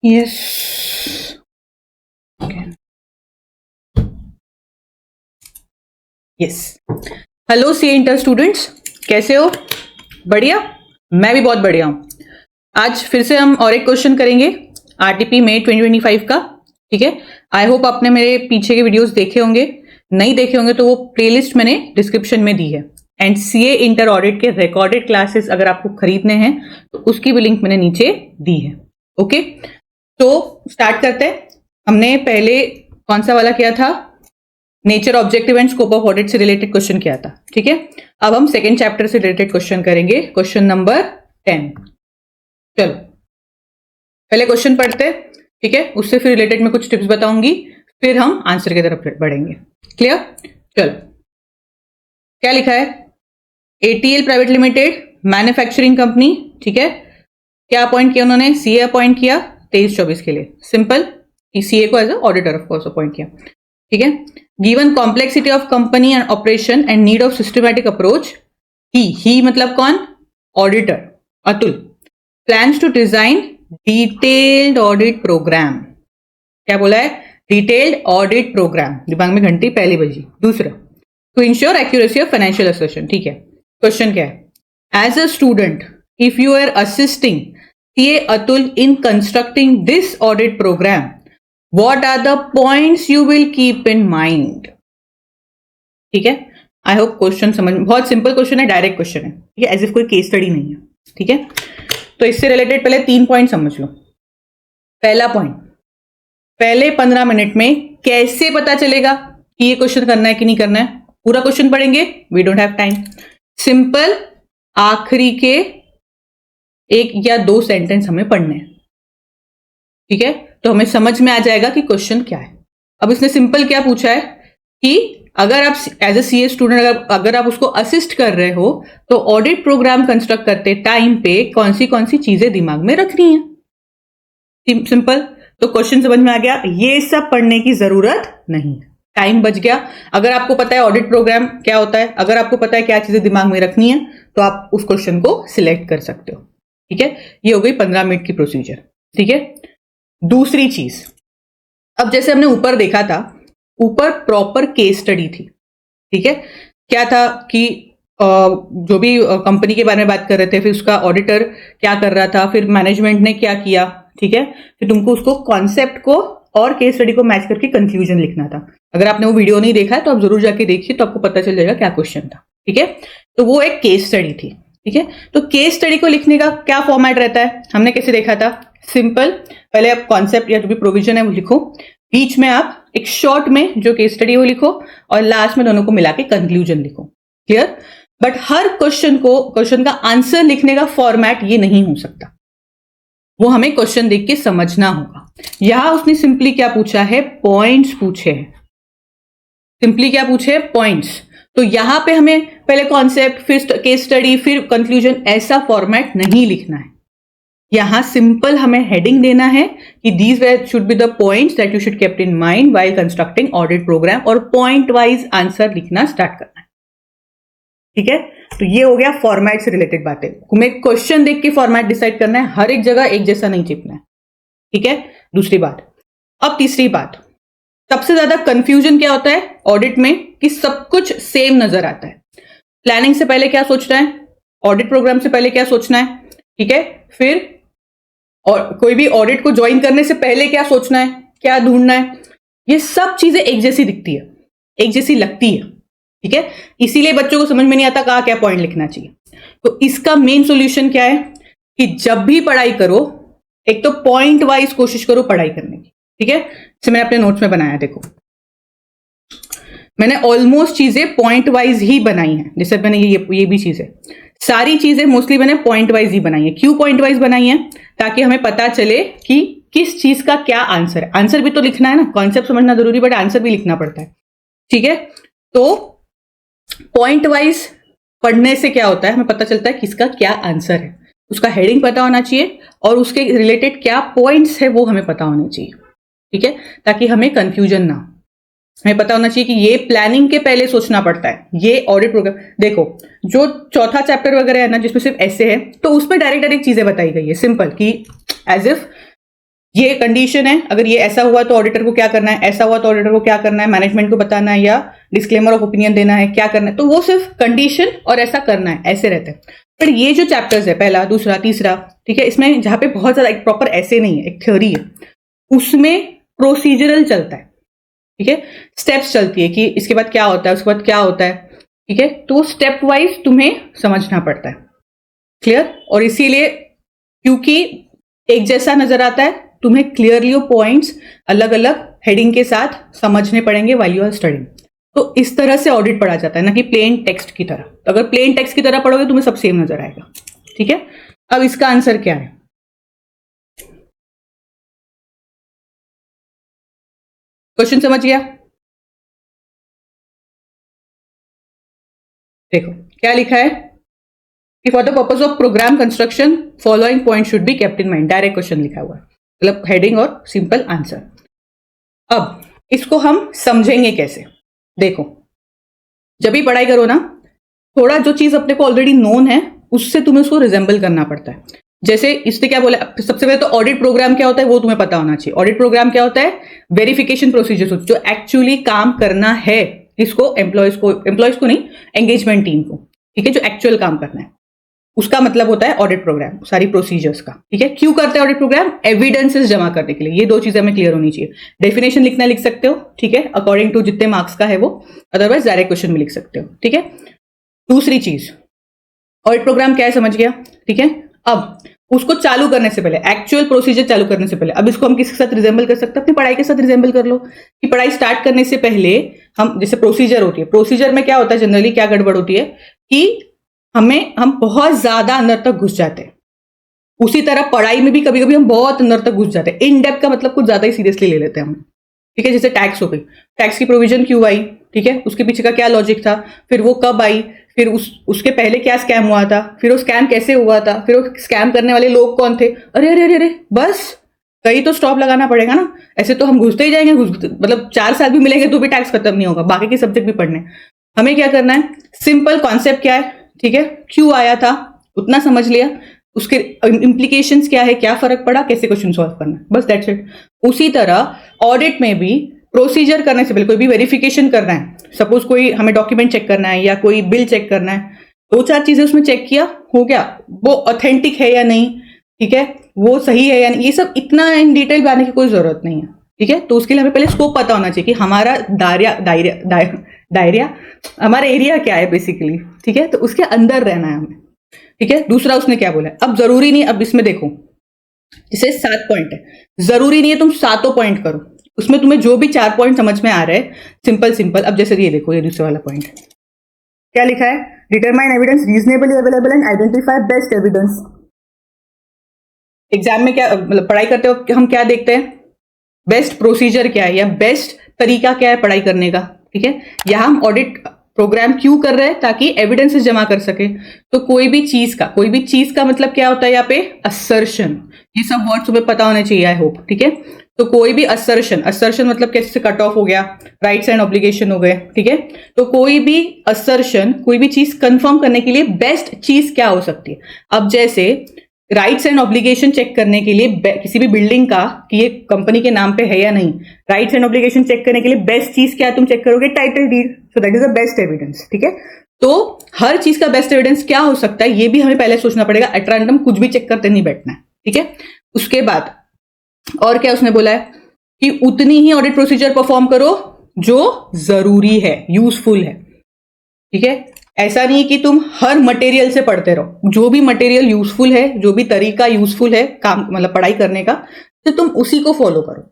Yes, yes. Hello C inter students, कैसे हो? बढ़िया। मैं भी बहुत बढ़िया हूँ। आज फिर से हम और एक क्वेश्चन करेंगे आरटीपी मई 2025 का। ठीक है, आई होप आपने मेरे पीछे के वीडियोस देखे होंगे। नहीं देखे होंगे तो वो प्लेलिस्ट मैंने डिस्क्रिप्शन में दी है। एंड सीए इंटर ऑडिट के रिकॉर्डेड क्लासेस अगर आपको खरीदने हैं तो उसकी भी लिंक मैंने नीचे दी है। ओके, तो स्टार्ट करते हैं। हमने पहले कौन सा वाला किया था? Nature, objective and scope of audit से रिलेटेड क्वेश्चन किया था। ठीक है, अब हम सेकेंड चैप्टर से रिलेटेड क्वेश्चन करेंगे, क्वेश्चन नंबर 10। चलो पहले क्वेश्चन पढ़ते हैं। ठीक है, उससे फिर रिलेटेड मैं कुछ टिप्स बताऊंगी, फिर हम आंसर की तरफ बढ़ेंगे। क्लियर? चलो, क्या लिखा है? ATL private limited manufacturing company. ठीक है, क्या अपॉइंट किया उन्होंने? सीए अपॉइंट किया 23-24 के लिए। सिंपल, सीए को as a auditor of course appoint किया। ठीक है, given complexity of company and operation and need of systematic approach, he मतलब कौन? Auditor Atul plans to design detailed audit program. क्या बोला है? Detailed audit program. दिमाग में घंटी पहली बजी। दूसरा, to ensure accuracy of financial assertion. ठीक है, क्वेश्चन क्या है? As a student, if you are assisting CA Atul in constructing this audit program, what are the points you will keep in mind? ठीक है, आई होप क्वेश्चन समझ में। बहुत simple question है, डायरेक्ट क्वेश्चन है। ठीक है, एज इफ कोई केस स्टडी नहीं है। ठीक है, तो इससे रिलेटेड पहले 3 पॉइंट समझ लो। पहला पॉइंट, पहले 15 मिनट में कैसे पता चलेगा कि ये क्वेश्चन करना है कि नहीं करना है? पूरा क्वेश्चन पढ़ेंगे, we don't have time. Simple, आखिरी के 1 या 2 सेंटेंस हमें पढ़ने हैं। ठीक है, तो हमें समझ में आ जाएगा कि क्वेश्चन क्या है। अब इसने सिंपल क्या पूछा है कि अगर आप एज ए सीए स्टूडेंट अगर आप उसको असिस्ट कर रहे हो तो ऑडिट प्रोग्राम कंस्ट्रक्ट करते टाइम पे कौन सी चीजें दिमाग में रखनी है। सिंपल, तो क्वेश्चन समझ में आ गया। ये सब पढ़ने की जरूरत नहीं, टाइम बच गया। अगर आपको पता है ऑडिट प्रोग्राम क्या होता है, अगर आपको पता है क्या चीजें दिमाग में रखनी है, तो आप उस क्वेश्चन को सिलेक्ट कर सकते हो। ठीक है, ये हो गई 15 मिनट की प्रोसीजर। ठीक है, दूसरी चीज, अब जैसे हमने ऊपर देखा था, ऊपर प्रॉपर केस स्टडी थी। ठीक है, क्या था कि जो भी कंपनी के बारे में बात कर रहे थे, फिर उसका ऑडिटर क्या कर रहा था, फिर मैनेजमेंट ने क्या किया। ठीक है, फिर तुमको उसको कॉन्सेप्ट को और केस स्टडी को मैच करके कंक्लूजन लिखना था। अगर आपने वो वीडियो नहीं देखा है तो आप जरूर जाके देखिए, तो आपको पता चल जाएगा क्या क्वेश्चन था। ठीक है, तो वो एक केस स्टडी थी। ठीक है, तो केस स्टडी को लिखने का क्या फॉर्मेट रहता है, हमने कैसे देखा था? सिंपल, पहले आप कॉन्सेप्ट या जो भी प्रोविजन है वो लिखो, बीच में आप एक शॉर्ट में जो केस स्टडी है वो लिखो, और लास्ट में दोनों को मिला के कंक्लूजन लिखो। क्लियर? बट हर क्वेश्चन का आंसर लिखने का फॉर्मेट ये नहीं हो सकता, वो हमें क्वेश्चन देख के समझना होगा। यहां उसने सिंपली क्या पूछा है? पॉइंट्स पूछे हैं। सिंपली क्या पूछे? पॉइंट्स। तो यहां पे हमें पहले कॉन्सेप्ट, फिर केस स्टडी, फिर कंक्लूजन, ऐसा फॉर्मेट नहीं लिखना है। यहां सिंपल हमें हेडिंग देना है कि these should be the points that you should kept in mind while constructing audit program, और पॉइंट वाइज आंसर लिखना स्टार्ट करना है। ठीक है, तो ये हो गया फॉर्मेट से रिलेटेड बातें। तुम्हें क्वेश्चन देख के फॉर्मेट डिसाइड करना है, हर एक जगह एक जैसा नहीं चिपना है। ठीक है, दूसरी बात। अब तीसरी बात, सबसे ज्यादा कंफ्यूजन क्या होता है ऑडिट में कि सब कुछ सेम नजर आता है। प्लानिंग से पहले क्या सोचना है, ऑडिट प्रोग्राम से पहले क्या सोचना है। ठीक है, फिर और कोई भी ऑडिट को ज्वाइन करने से पहले क्या सोचना है, क्या ढूंढना है, ये सब चीजें एक जैसी दिखती है, एक जैसी लगती है। ठीक है, इसीलिए बच्चों को समझ में नहीं आता कहाँ क्या पॉइंट लिखना चाहिए। तो इसका मेन सॉल्यूशन क्या है कि जब भी पढ़ाई करो, एक तो पॉइंट वाइज कोशिश करो पढ़ाई करने की। ठीक है, इसे मैंने अपने नोट्स में बनाया, देखो मैंने ऑलमोस्ट चीजें पॉइंट वाइज ही बनाई हैं। जैसे मैंने ये भी चीज है, सारी चीजें मोस्टली मैंने पॉइंट वाइज ही बनाई है। क्यों पॉइंट वाइज बनाई है? ताकि हमें पता चले कि किस चीज का क्या आंसर है। आंसर भी तो लिखना है ना, कॉन्सेप्ट समझना जरूरी बट आंसर भी लिखना पड़ता है। ठीक है, तो पॉइंट वाइज पढ़ने से क्या होता है, हमें पता चलता है किसका क्या आंसर है, उसका हेडिंग पता होना चाहिए और उसके रिलेटेड क्या पॉइंट्स है वो हमें पता होने चाहिए। ठीक है, ताकि हमें कंफ्यूजन ना हो। हमें पता होना चाहिए कि ये प्लानिंग के पहले सोचना पड़ता है, ये ऑडिट प्रोग्राम। देखो जो चौथा चैप्टर वगैरह है ना जिसमें सिर्फ ऐसे है, तो उसमें डायरेक्ट चीजें बताई गई है सिंपल, कि एज इफ ये कंडीशन है, अगर ये ऐसा हुआ तो ऑडिटर को क्या करना है, ऐसा हुआ तो ऑडिटर को क्या करना है, मैनेजमेंट को बताना है या डिस्क्लेमर ऑफ ओपिनियन देना है, क्या करना है, तो वो सिर्फ कंडीशन और ऐसा करना है, ऐसे रहते हैं। पर ये जो चैप्टर्स है, पहला, दूसरा, तीसरा, ठीक है, इसमें जहां पे बहुत ज्यादा एक प्रॉपर ऐसे नहीं है, एक थ्योरी है, उसमें प्रोसीजरल चलता है, ठीक है, स्टेप्स चलती है कि इसके बाद क्या होता है, उसके बाद क्या होता है, ठीक है, तो स्टेप वाइज तुम्हें समझना पड़ता है। क्लियर? और इसीलिए क्योंकि एक जैसा नजर आता है, तुम्हें क्लियरली वो पॉइंट्स अलग अलग हेडिंग के साथ समझने पड़ेंगे व्हाइल यू आर स्टडिंग। तो इस तरह से ऑडिट पढ़ा जाता है, ना कि प्लेन टेक्स्ट की तरह। तो अगर प्लेन टेक्स्ट की तरह पढ़ोगे तुम्हें सब सेम नजर आएगा, ठीक है। अब इसका आंसर क्या है? क्वेश्चन समझ गया? देखो क्या लिखा है कि for the purpose of program construction following point should be kept in mind. Direct question लिखा हुआ है, मतलब हेडिंग और सिंपल आंसर। अब इसको हम समझेंगे कैसे? देखो, जब भी पढ़ाई करो ना, थोड़ा जो चीज अपने को ऑलरेडी नोन है उससे तुम्हें उसको रिजेंबल करना पड़ता है। जैसे इसने क्या बोला, सबसे पहले तो ऑडिट प्रोग्राम क्या होता है वो तुम्हें पता होना चाहिए। ऑडिट प्रोग्राम क्या होता है? वेरिफिकेशन प्रोसीजर, जो एक्चुअली काम करना है इसको, एम्प्लॉयज को नहीं, एंगेजमेंट टीम को, ठीक है, जो एक्चुअल काम करना है उसका मतलब होता है ऑडिट प्रोग्राम, सारी प्रोसीजर्स का, ठीक है। क्यों करते हैं ऑडिट प्रोग्राम? एविडेंसेस जमा करने के लिए। ये दो चीजें हमें क्लियर होनी चाहिए। डेफिनेशन लिखना लिख सकते हो, ठीक है, अकॉर्डिंग टू जितने मार्क्स का है वो, अदरवाइज डायरेक्ट क्वेश्चन में लिख सकते हो, ठीक है। दूसरी चीज, ऑडिट प्रोग्राम क्या है समझ गया, ठीक है। अब उसको चालू करने से पहले, एक्चुअल प्रोसीजर चालू करने से पहले, अब इसको हम किसके साथ रिजेंबल कर सकते हैं? अपनी पढ़ाई के साथ रिजेंबल कर लो। कि पढ़ाई स्टार्ट करने से पहले हम, जैसे प्रोसीजर होती है, प्रोसीजर में क्या होता है जनरली, क्या गड़बड़ होती है कि हम बहुत ज्यादा अंदर तक घुस जाते हैं। उसी तरह पढ़ाई में भी कभी कभी हम बहुत अंदर तक घुस जाते हैं। इन डेप्थ का मतलब कुछ ज्यादा ही सीरियसली ले लेते हैं हम, ठीक है। जैसे टैक्स हो गई, टैक्स की प्रोविजन क्यों आई, ठीक है, उसके पीछे का क्या लॉजिक था, फिर वो कब आई, फिर उसके पहले क्या स्कैम हुआ था, फिर वो स्कैम कैसे हुआ था, फिर वो स्कैम करने वाले लोग कौन थे, अरे अरे अरे अरे, बस कहीं तो स्टॉप लगाना पड़ेगा ना। ऐसे तो हम घुसते ही जाएंगे, मतलब 4 साल भी मिलेंगे तो भी टैक्स खत्म नहीं होगा, बाकी के सब्जेक्ट भी पढ़ने। हमें क्या करना है, सिंपल कॉन्सेप्ट क्या है, ठीक है, क्यों आया था उतना समझ लिया, उसके इम्प्लीकेशंस क्या है, क्या फर्क पड़ा, कैसे क्वेश्चन सॉल्व करना, बस दैट्स इट। उसी तरह ऑडिट में भी प्रोसीजर करने से पहले, कोई भी वेरिफिकेशन करना है, सपोज कोई हमें डॉक्यूमेंट चेक करना है या कोई बिल चेक करना है, 2-4 चीजें उसमें चेक किया, हो गया, वो ऑथेंटिक है या नहीं, ठीक है, वो सही है या नहीं, ये सब इतना इन डिटेल में आने की कोई जरूरत नहीं है, ठीक है। तो उसके लिए हमें पहले स्कोप पता होना चाहिए कि हमारा दायरा हमारा एरिया क्या है बेसिकली, ठीक है, तो उसके अंदर रहना है हमें, ठीक है। दूसरा उसने क्या बोला, अब जरूरी नहीं, अब इसमें देखो जैसे 7 पॉइंट है, जरूरी नहीं है तुम 7 पॉइंट करो, उसमें तुम्हें जो भी 4 पॉइंट समझ में आ रहे हैं, सिंपल सिंपल। अब जैसे ये देखो, ये दूसरे वाला पॉइंट क्या लिखा है, determine evidence reasonably available and identify best evidence. Exam में क्या, मतलब पढ़ाई करते हो हम क्या देखते हैं, बेस्ट प्रोसीजर क्या है या बेस्ट तरीका क्या है पढ़ाई करने का, ठीक है। यहां हम ऑडिट प्रोग्राम क्यों कर रहे हैं, ताकि एविडेंसेस जमा कर सके। तो कोई भी चीज का मतलब क्या होता है यहाँ पे, असर्शन। ये सब वर्ड्स तुम्हें पता होने चाहिए, आई होप, ठीक है। तो कोई भी असर्शन मतलब कैसे कट ऑफ हो गया, राइट्स एंड ऑब्लिगेशन हो गए, ठीक है। तो कोई भी असर्शन, कोई भी चीज कंफर्म करने के लिए बेस्ट चीज क्या हो सकती है। अब जैसे राइट्स एंड ऑब्लिगेशन चेक करने के लिए किसी भी बिल्डिंग का कि ये कंपनी के नाम पे है या नहीं, राइट्स एंड ऑब्लिगेशन चेक करने के लिए बेस्ट चीज क्या तुम चेक करोगे, title deed, so that is the best evidence, ठीक है। तो हर चीज का बेस्ट एविडेंस क्या हो सकता है ये भी हमें पहले सोचना पड़ेगा, एट रैंडम कुछ भी चेक करते नहीं बैठना है, ठीक है। उसके बाद और क्या उसने बोला है कि उतनी ही ऑडिट प्रोसीजर परफॉर्म करो जो जरूरी है, यूजफुल है, ठीक है। ऐसा नहीं कि तुम हर मटेरियल से पढ़ते रहो, जो भी मटेरियल यूजफुल है, जो भी तरीका यूजफुल है काम मतलब पढ़ाई करने का, तो तुम उसी को फॉलो करो।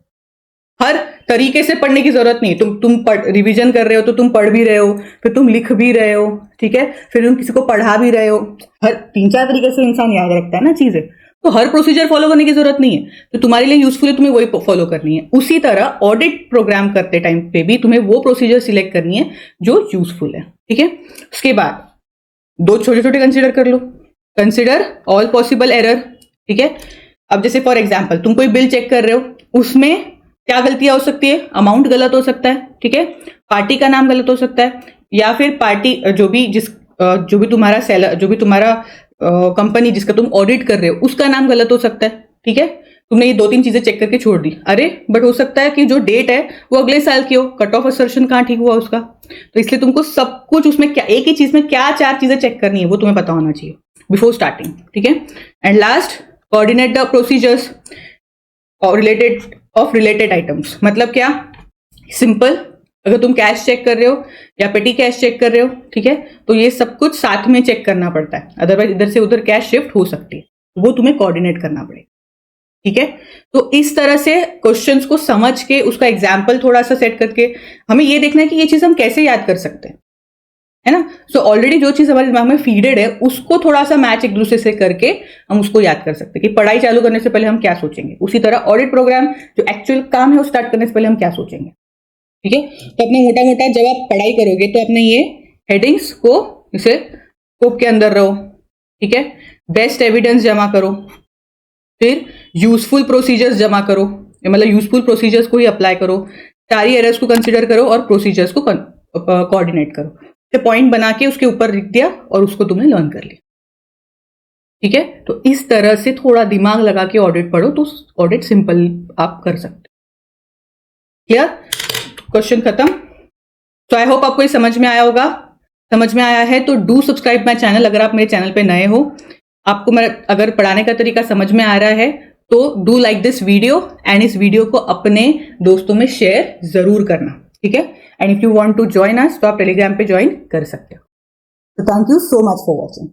हर तरीके से पढ़ने की जरूरत नहीं, तुम रिवीजन कर रहे हो तो तुम पढ़ भी रहे हो, फिर तुम लिख भी रहे हो, ठीक है, फिर तुम किसी को पढ़ा भी रहे हो। हर 3-4 तरीके से इंसान याद रखता है ना चीजें, तो हर प्रोसीजर फॉलो करने की जरूरत नहीं है। तो तुम्हारे लिए यूजफुल है, तुम्हें वही फॉलो करनी है। उसी तरह ऑडिट प्रोग्राम करते टाइम पे भी तुम्हें वो प्रोसीजर सिलेक्ट करनी है जो यूजफुल है, ठीक है। उसके बाद 2 छोटे-छोटे कंसीडर कर लो, कंसीडर ऑल पॉसिबल एरर, ठीक है। अब जैसे फॉर एग्जांपल तुम कोई बिल चेक कर रहे हो, उसमें क्या गलतियां हो सकती है, अमाउंट गलत हो सकता है, ठीक है, पार्टी का नाम गलत हो सकता है, या फिर पार्टी जो भी तुम्हारा सेलर, जो भी तुम्हारा कंपनी जिसका तुम ऑडिट कर रहे हो उसका नाम गलत हो सकता है, ठीक है। तुमने ये 2-3 चीजें चेक करके छोड़ दी, अरे बट हो सकता है कि जो डेट है वो अगले साल की हो, कट ऑफ असर्शन कहाँ ठीक हुआ उसका। तो इसलिए तुमको सब कुछ उसमें क्या, एक ही चीज में क्या 4 चीजें चेक करनी है वो तुम्हें पता होना चाहिए बिफोर स्टार्टिंग, ठीक है। And last, coordinate the procedures related items. मतलब क्या, सिंपल, अगर तुम कैश चेक कर रहे हो या पेटी कैश चेक कर रहे हो, ठीक है, तो ये सब कुछ साथ में चेक करना पड़ता है, अदरवाइज इधर से उधर कैश शिफ्ट हो सकती है, वो तुम्हें कोऑर्डिनेट करना पड़ेगा, ठीक है। तो इस तरह से क्वेश्चंस को समझ के उसका एग्जाम्पल थोड़ा सा सेट करके हमें ये देखना है कि ये चीज हम कैसे याद कर सकते हैं, है ना। सो ऑलरेडी जो चीज हमारे दिमाग में फीडेड है उसको थोड़ा सा मैच एक दूसरे से करके हम उसको याद कर सकते हैं कि पढ़ाई चालू करने से पहले हम क्या सोचेंगे। उसी तरह ऑडिट प्रोग्राम जो एक्चुअल काम है वो स्टार्ट करने से पहले हम क्या सोचेंगे, ठीक है। तो अपने मोटा मोटा जब आप पढ़ाई करोगे तो अपने ये हेडिंग्स को इसे स्कोप के अंदर रहो, ठीक है। बेस्ट एविडेंस जमा करो, फिर यूजफुल प्रोसीजर्स जमा करो, मतलब यूजफुल प्रोसीजर्स को ही अप्लाई करो, सारी एरर्स को कंसिडर करो और प्रोसीजर्स को कोऑर्डिनेट करो। तो पॉइंट बना के उसके ऊपर लिख दिया और उसको तुमने लर्न कर लिया, ठीक है। तो इस तरह से थोड़ा दिमाग लगा के ऑडिट पढ़ो तो ऑडिट सिंपल आप कर सकते। क्लियर, क्वेश्चन खत्म। तो आई होप आपको ये समझ में आया होगा। समझ में आया है तो डू सब्सक्राइब माई चैनल अगर आप मेरे चैनल पे नए हो। आपको मैं अगर पढ़ाने का तरीका समझ में आ रहा है तो do like this video and इस वीडियो को अपने दोस्तों में शेयर जरूर करना, ठीक है। And if you want to join us तो आप टेलीग्राम पे ज्वाइन कर सकते हो। तो thank you so much for watching.